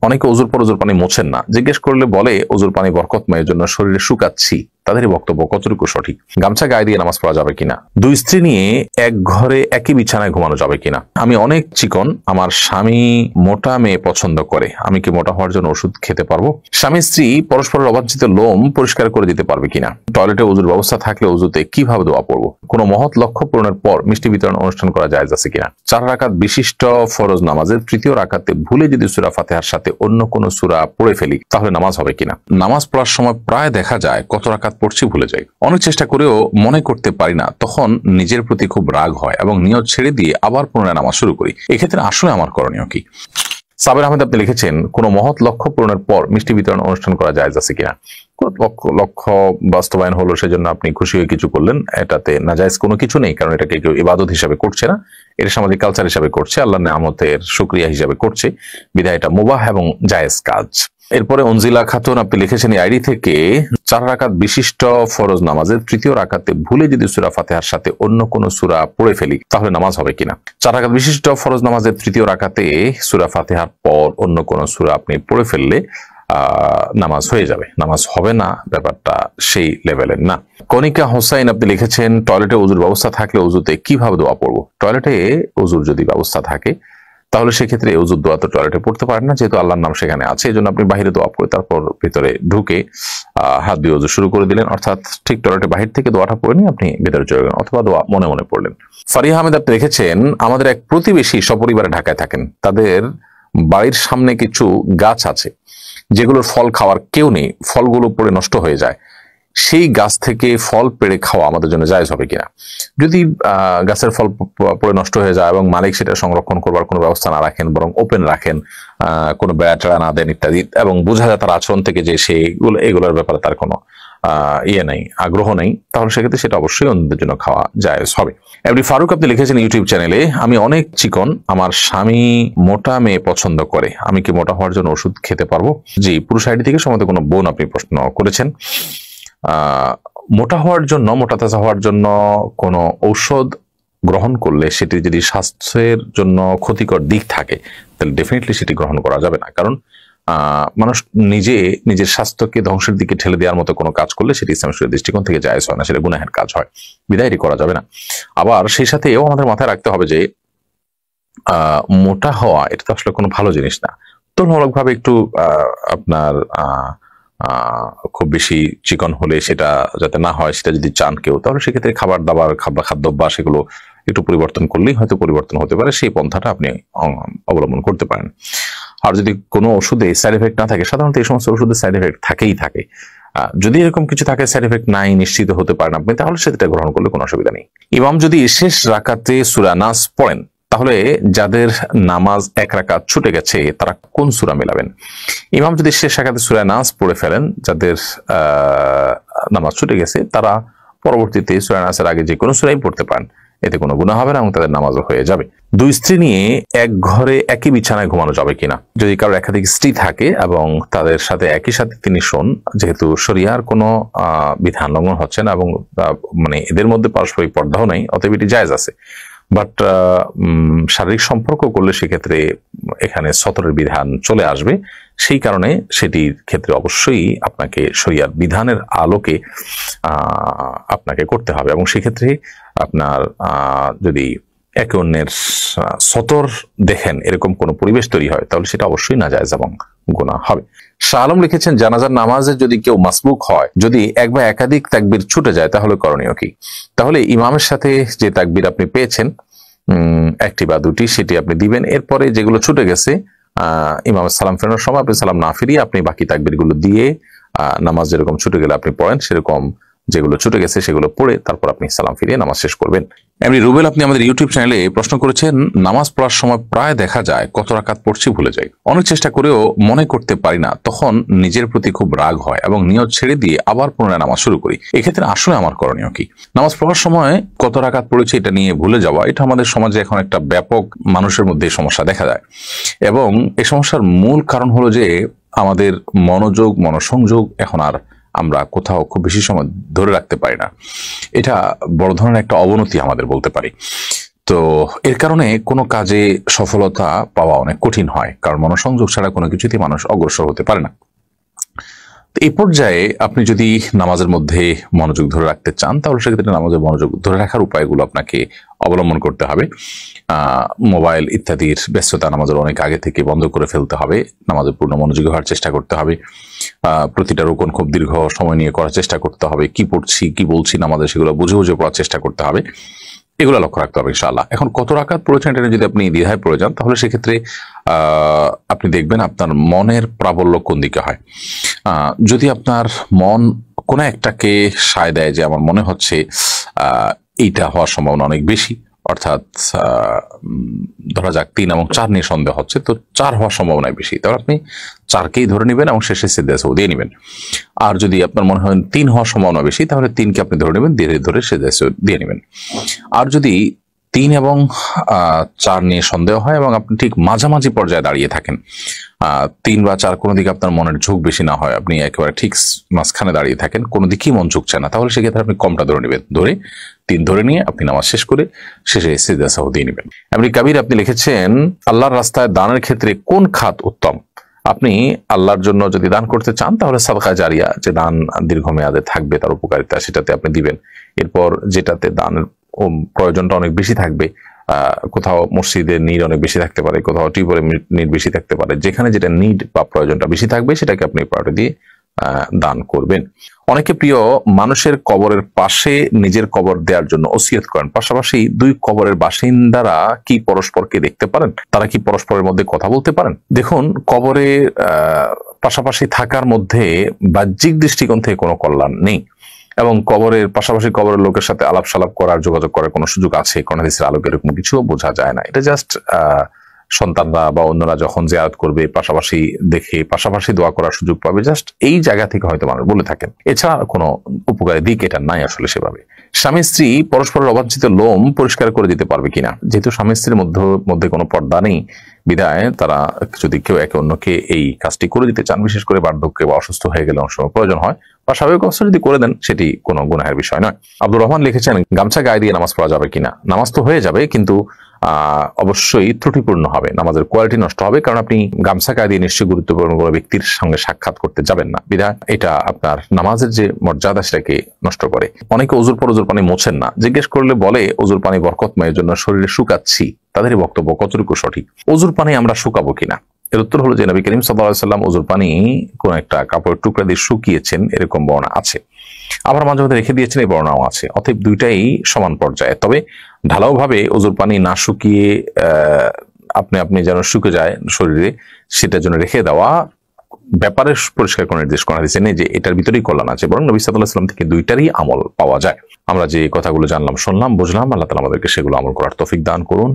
অনেকে ওযুর পর ওযুর পানি মোছেন না, জিজ্ঞেস করলে বলে ওযুর পানি বরকতময়, এর জন্য শরীরে শুকাচ্ছি। তাদেরই বক্তব্য কতটুকু সঠিক? গামছা গায়ে দিয়ে নামাজ পড়া যাবে কিনা? দুই স্ত্রী নিয়ে এক ঘরে একই বিছানায় ঘুমানো যাবে কিনা? আমি অনেক চিকন, আমার স্বামী মোটা মেয়ে পছন্দ করে, আমি কি মোটা হওয়ার জন্য ওষুধ খেতে পারবো? স্বামী স্ত্রী পরস্পরের অবাঞ্ছিত লোম পরিষ্কার করে দিতে পারবে কিনা? টয়লেটে ওযুর ব্যবস্থা থাকলে ওযুতে কিভাবে দোয়া পড়বো? কোনো মহৎ লক্ষ্য পূরণের পর মিষ্টি বিতরণ অনুষ্ঠান করা জায়েজ আছে কিনা? 4 রাকাত বিশিষ্ট ফরজ নামাজের তৃতীয় রাকাতে ভুলে যদি সূরা ফাতিহার সাথে অন্য কোনো সূরা পড়ে ফেলি তাহলে নামাজ হবে কিনা? নামাজ পড়ার সময় প্রায় দেখা যায় কত রাকাত পড়ছি ভুলে যাই, অনেক চেষ্টা করেও মনে করতে পারি না, তখন নিজের প্রতি খুব রাগ হয় এবং নিয়ত ছেড়ে দিয়ে আবার পুনরায় নামাজ শুরু করি। এক্ষেত্রে আসলে আমার করণীয় কি? সাবের আহমেদ আপনি লিখেছেন, কোনো মহৎ লক্ষ্য পূরণের পর মিষ্টি বিতরণ অনুষ্ঠান করা জায়েজ আছে কিনা? লক্ষ্য বাস্তবায়ন হলো সেজন্য আপনি খুশি হয়ে কিছু করলেন, এটাতে নাজায়েজ কোনো কিছু নেই, কারণ এটাকে কেউ ইবাদত হিসাবে করছে না, এর সামাজিক কালচার হিসাবে করছে, আল্লাহর নিয়ামতের শুকরিয়া হিসাবে করছে, বিধায় এটা মুবাহ এবং জায়েজ কাজ। এরপরে অনজিলা খাতুন আপনি লিখেছেন এই আইডি থেকে, 4 রাকাত বিশিষ্ট ফরজ নামাজের তৃতীয় রাকাতে ভুলে যদি সূরা ফাতিহার সাথে অন্য কোনো সূরা পড়ে ফেলি তাহলে নামাজ হবে কিনা? 4 রাকাত বিশিষ্ট ফরজ নামাজের তৃতীয় রাকাতে সূরা ফাতিহার পর অন্য কোনো সূরা আপনি পড়ে ফেললে নামাজ হয়ে যাবে, নামাজ হবে না, ব্যাপারটা সেই লেভেলের না। কনিকা হোসাইন আপনি লিখেছেন, টয়লেটে ওযুর ব্যবস্থা থাকলে ওযুতে কিভাবে দোয়া পড়বো? টয়লেটে ওযুর যদি ব্যবস্থা থাকে তাহলে সেক্ষেত্রে ওযুর দোয়া তো টয়লেটে পড়তে পারেন না, যেহেতু আল্লাহর নাম সেখানে আছে, এই জন্য আপনি বাহিরে দোয়া পড়ে তারপর ভিতরে ঢুকে হাত দিয়ে ওযু শুরু করে দিলেন, অর্থাৎ ঠিক টয়লেটে বাহির থেকে দোয়াটা পড়ে নিয়ে আপনি ভিতরে চলে গেলেন, অথবা দোয়া মনে মনে পড়লেন। ফারিহা আহমেদ আপনি লিখেছেন, আমাদের এক প্রতিবেশী সপরিবারে ঢাকায় থাকেন, তাদের বাড়ির সামনে কিছু গাছ আছে যেগুলোর ফল খাওয়ার কেউ নেই, ফলগুলো পড়ে নষ্ট হয়ে যায়, সেই গাছ থেকে ফল পেড়ে খাওয়া আমাদের জন্য জায়েজ হবে কিনা? যদি গাছের ফল পড়ে নষ্ট হয়ে যায় এবং মালিক সেটা সংরক্ষণ করবার কোনো ব্যবস্থা না রাখেন, বরং ওপেন রাখেন, কোনো বেড়া টেড়া না দেন ইত্যাদি, এবং বোঝা যায় তার আচরণ থেকে যে এগুলোর ব্যাপারে তার কোনো নেই, আগ্রহ নেই, তাহলে সেক্ষেত্রে সেটা অবশ্যই অন্যদের জন্য খাওয়া জায়েজ হবে। এমনি ফারুক আপনি লিখেছেন ইউটিউব চ্যানেলে, আমি অনেক চিকন, আমার স্বামী মোটা মেয়ে পছন্দ করে, আমি কি মোটা হওয়ার জন্য ওষুধ খেতে পারবো? জি, পুরুষ আইডি থেকে সম্ভবত কোনো বোন আপনি প্রশ্ন করেছেন। মোটা হওয়ার জন্য, মোটা তাজা হওয়ার জন্য কোনো ঔষধ গ্রহণ করলে সেটি যদি স্বাস্থ্যের জন্য ক্ষতিকর দিক থাকে তাহলে ডেফিনেটলি সেটি গ্রহণ করা যাবে না, কারণ মানুষ নিজের স্বাস্থ্যকে ধ্বংসের দিকে ঠেলে দেওয়ার মতো কোনো কাজ করলে সেটি ইসলামের দৃষ্টিকোণ থেকে জায়েজ হয় না, সেটা গুনাহের কাজ হয়, বিধায় এটি করা যাবে না। আবার সেই সাথে এও আমাদের মাথায় রাখতে হবে যে মোটা হওয়া এটা তো আসলে কোনো ভালো জিনিস না। তুলনামূলকভাবে একটু আপনার খুব বেশি চিকন হলে সেটা যাতে না হয়, সেটা যদি চান কেউ, তাহলে সেক্ষেত্রে খাবার দাবার খাদ্যাভ্যাস এগুলো একটু পরিবর্তন করলেই হয়তো পরিবর্তন হতে পারে, সেই পন্থাটা আপনি অবলম্বন করতে পারেন। আর যদি কোনো ওষুধে সাইড এফেক্ট না থাকে, সাধারণত এই সমস্ত ওষুধে সাইড এফেক্ট থাকেই থাকে, যদি এরকম কিছু থাকে সাইড এফেক্ট নাই, নিশ্চিত হতে পারেন আপনি, তাহলে সেটা গ্রহণ করলে কোনো অসুবিধা নেই। ইমাম যদি শেষ রাকাতে সূরা নাস পড়েন তাহলে যাদের নামাজ 1 রাকাত ছুটে গেছে তারা কোন সূরা মেলাবেন? ইমাম যদি শেষ রাকাতে সূরা নাস পড়ে ফেলেন, যাদের নামাজ ছুটে গেছে তারা পরবর্তীতে সূরা নাসের আগে যে কোনো সূরাই পড়তে পারেন, এতে কোনো গুনাহ হবে না এবং তাদের নামাজও হয়ে যাবে। দুই স্ত্রী নিয়ে এক ঘরে একই বিছানায় ঘুমানো যাবে কিনা? যদি কারোর একাধিক স্ত্রী থাকে এবং তাদের সাথে একই সাথে তিনি শোন, যেহেতু শরিয়ার কোনো বিধান লঙ্ঘন হচ্ছে না এবং মানে এদের মধ্যে পারস্পরিক পর্দাও নেই, অতএব এটি জায়েজ আছে। বাট শারীরিক সম্পর্ক করলে সেক্ষেত্রে এখানে সতরের বিধান চলে আসবে, সেই কারণে সেটির ক্ষেত্রে অবশ্যই আপনাকে শরিয়ার বিধানের আলোকে আপনাকে করতে হবে, এবং সেক্ষেত্রে আপনার যদি একে অন্যের সতর দেখেন এরকম কোনো পরিবেশ তৈরি হয় তাহলে সেটা অবশ্যই নাজায়েজ এবং গুনাহ হবে। শাহ আলম লিখেছেন, জানাজার নামাজে যদি কেউ মাসবুক হয়, যদি এক বা একাধিক তাকবীর ছুটে যায় তাহলে করণীয় কি? তাহলে ইমামের সাথে যে তাকবীর আপনি পেয়েছেন একটি বা দুটি সেটি আপনি দিবেন, এরপরে যেগুলো ছুটে গেছে ইমামের সালাম ফেরানোর সময় আপনি সালাম না ফিরিয়ে আপনি বাকি তাকবীর গুলো দিয়ে নামাজ যেরকম ছুটে গেলে আপনি পড়েন সেরকম যেগুলো ছুটে গেছে সেগুলো পড়ে তারপর আপনি সালাম ফিরিয়ে নামাজ শেষ করবেন। এমনি রুবেল আপনি আমাদের ইউটিউব চ্যানেলে প্রশ্ন করেছেন, নামাজ পড়ার সময় প্রায় দেখা যায় কত রাকাত পড়ছি ভুলে যাই, অনেক চেষ্টা করেও মনে করতে পারি না, তখন নিজের প্রতি খুব রাগ হয় এবং নিয়ত ছেড়ে দিয়ে আবার পুনরায় নামাজ শুরু করি। এক্ষেত্রে আসলে আমার করণীয় কি? নামাজ পড়ার সময় কত রাকাত পড়েছি এটা নিয়ে ভুলে যাওয়া, এটা আমাদের সমাজে এখন একটা ব্যাপক মানুষের মধ্যে সমস্যা দেখা যায়, এবং এই সমস্যার মূল কারণ হলো যে আমাদের মনোসংযোগ এখন আর আমরা কোথাও খুব বেশি সময় ধরে রাখতে পারি না। এটা বড় ধরনের একটা অবনতি আমাদের বলতে পারি। তো এর কারণে কোনো কাজে সফলতা পাওয়া অনেক কঠিন হয়, কারণ মনোসংযোগ ছাড়া কোনো কিছুতেই মানুষ অগ্রসর হতে পারে না। এই পর্যায়ে আপনি যদি নামাজের মধ্যে মনোযোগ ধরে রাখতে চান, তাহলে সেক্ষেত্রে নামাজের মনোযোগ ধরে রাখার উপায়গুলো আপনাকে অবলম্বন করতে হবে। মোবাইল ইত্যাদির ব্যস্ততা নামাজের অনেক আগে থেকে বন্ধ করে ফেলতে হবে, নামাজের পূর্ণ মনোযোগী হওয়ার চেষ্টা করতে হবে। প্রতিটা রুকুন খুব দীর্ঘ সময় নিয়ে করার চেষ্টা করতে হবে, কি পড়ছি কি বলছি নামাজে সেগুলো বুঝে বুঝে পড়ার চেষ্টা করতে হবে, এগুলো লক্ষ্য রাখতে হবে ইনশাআল্লাহ। এখন কত রাকাত পড়েছেন এটা যদি আপনি দ্বিধায় পড়ে যান, তাহলে সেক্ষেত্রে আপনি দেখবেন আপনার মনের প্রাবল্য কোন দিকে হয়। যদি আপনার মন কোনো একটাকে সায় দেয় যে আমার মনে হচ্ছে এইটা হওয়ার সম্ভাবনা অনেক বেশি, অর্থাৎ ধরা যাক 3 এবং 4 নিয়ে সন্দেহ হচ্ছে, তো 4 হওয়ার সম্ভাবনা বেশি, তাহলে আপনি 4কেই ধরে নেবেন এবং শেষে সিজদা সাহু দিয়ে নেবেন। আর যদি আপনার মনে হয় 3 হওয়ার সম্ভাবনা বেশি, তাহলে 3কে আপনি ধরে নেবেন, ধীরে ধরে সিজদা সাহু দিয়ে নেবেন। আর যদি 3 এবং 4 নিয়ে সন্দেহ হয় এবং আপনি ঠিক মাঝামাঝি পর্যায়ে দাঁড়িয়ে থাকেন, 3 বা 4 কোনো দিকে আপনার মনের ঝোঁক বেশি না হয়, আপনি একেবারে ঠিক মাঝখানে দাঁড়িয়ে থাকেন, কোনো দিকেই মন ঝুঁকছে না, তাহলে সেক্ষেত্রে আপনি কমটা ধরে নেবেন, ধরে 3 ধরে নিয়ে আপনি নামাজ শেষ করে শেষে সিজদা সাহু দিয়ে নেবেন। এমনি কাবির আপনি লিখেছেন, আল্লাহর রাস্তায় দানের ক্ষেত্রে কোন খাত উত্তম? আপনি আল্লাহর জন্য যদি দান করতে চান, তাহলে সাদকা জারিয়া, যে দান দীর্ঘমেয়াদে থাকবে তার উপকারিতা, সেটাতে আপনি দিবেন। এরপর যেটাতে দানের প্রয়োজনটা অনেক বেশি থাকবে, কোথাও মসজিদের নিড অনেক বেশি থাকতে পারে, কোথাও টিউবওয়েলের নিড বেশি থাকতে পারে, যেখানে যেটা নিড বা প্রয়োজনটা বেশি থাকবে সেটাকে আপনি প্রায়োরিটি দিয়ে দান করবেন। অনেকে প্রিয় মানুষের কবরের পাশে নিজের কবর দেওয়ার জন্য ওসিয়ত করেন, পাশাপাশি 2 কবরের বাসিন্দারা কি পরস্পরকে দেখতে পারেন? তারা কি পরস্পরের মধ্যে কথা বলতে পারেন? দেখুন, কবরে পাশাপাশি থাকার মধ্যে বাহ্যিক দৃষ্টিকোণ থেকে কোনো কল্যাণ নেই, এবং কবরের পাশাপাশি কবরের লোকের সাথে আলাপ সালাপ করার, যোগাযোগ করার কোনো সুযোগ আছে কোন হাদিসের আলোকে, এরকম কিছুও বোঝা যায় না। এটা জাস্ট সন্তানরা বা অন্যরা যখন জিয়ারত করবে পাশাপাশি দেখে পাশাপাশি দোয়া করার সুযোগ পাবে, জাস্ট এই জায়গা থেকে হয়তো মানুষ বলে থাকেন, এছাড়া কোনো উপকারী দিক এটা নাই আসলে সেভাবে। স্বামী স্ত্রী পরস্পরের অবাঞ্ছিত লোম পরিষ্কার করে দিতে পারবে কিনা? যেহেতু স্বামী স্ত্রীর মধ্যে কোনো পর্দা নেই, বিধায় তারা যদি কেউ একে অন্যকে এই কাজটি করে দিতে চান, বিশেষ করে বার্ধক্যে বা অসুস্থ হয়ে গেলে অনেক সময় প্রয়োজন হয়, বা স্বাভাবিক অবস্থা যদি করে দেন, সেটি কোনো গুনাহের বিষয় নয়। আব্দুর রহমান লিখেছেন, গামছা গায়ে দিয়ে নামাজ পড়া যাবে কিনা? নামাজ তো হয়ে যাবে, কিন্তু অবশ্যই ত্রুটিপূর্ণ হবে, নামাজের কোয়ালিটি নষ্ট হবে, কারণ আপনি গামছা গায়ে দিয়ে নিশ্চয়ই গুরুত্বপূর্ণ কোনো ব্যক্তির সঙ্গে সাক্ষাৎ করতে যাবেন না, বিধায় এটা আপনার নামাজের যে মর্যাদা সেটাকে নষ্ট করে। অনেকে ওজুর পর ওজুর পানি মোছেন না, জিজ্ঞেস করলে বলে ওজুর পানি বরকতময়ের জন্য শরীরে শুকাচ্ছি। তাদেরই বক্তব্য কতটুকু সঠিক? ওজুর পানি আমরা শুকাবো কিনা? এর উত্তর হলো যে নবী করিম সাল্লাল্লাহু আলাইহি ওয়াসাল্লাম ওজুর পানি কোন একটা কাপড়ের টুকরা দিয়ে শুকিয়েছেন, এরকম বর্ণনা আছে, আবার মাঝে মধ্যে রেখে দিয়েছেন, এই বর্ণনাও আছে। অতএব দুইটাই সমান পর্যায়ে, তবে ঢালাও ভাবে ওজুর পানি না শুকিয়ে আপনি যেন শুকে যায় শরীরে, সেটার জন্য রেখে দেওয়া ব্যাপারে পরিষ্কার কোনো নির্দেশ করা হয়েছে নেই যে এটার ভিতরেই কল্যাণ আছে, বরং নবী সাল্লাল্লাহু আলাইহি ওয়াসাল্লাম থেকে দুইটারই আমল পাওয়া যায়। আমরা যে কথাগুলো জানলাম, শুনলাম, বুঝলাম, আল্লাহ তাআলা আমাদেরকে সেগুলো আমল করার তৌফিক দান করুন।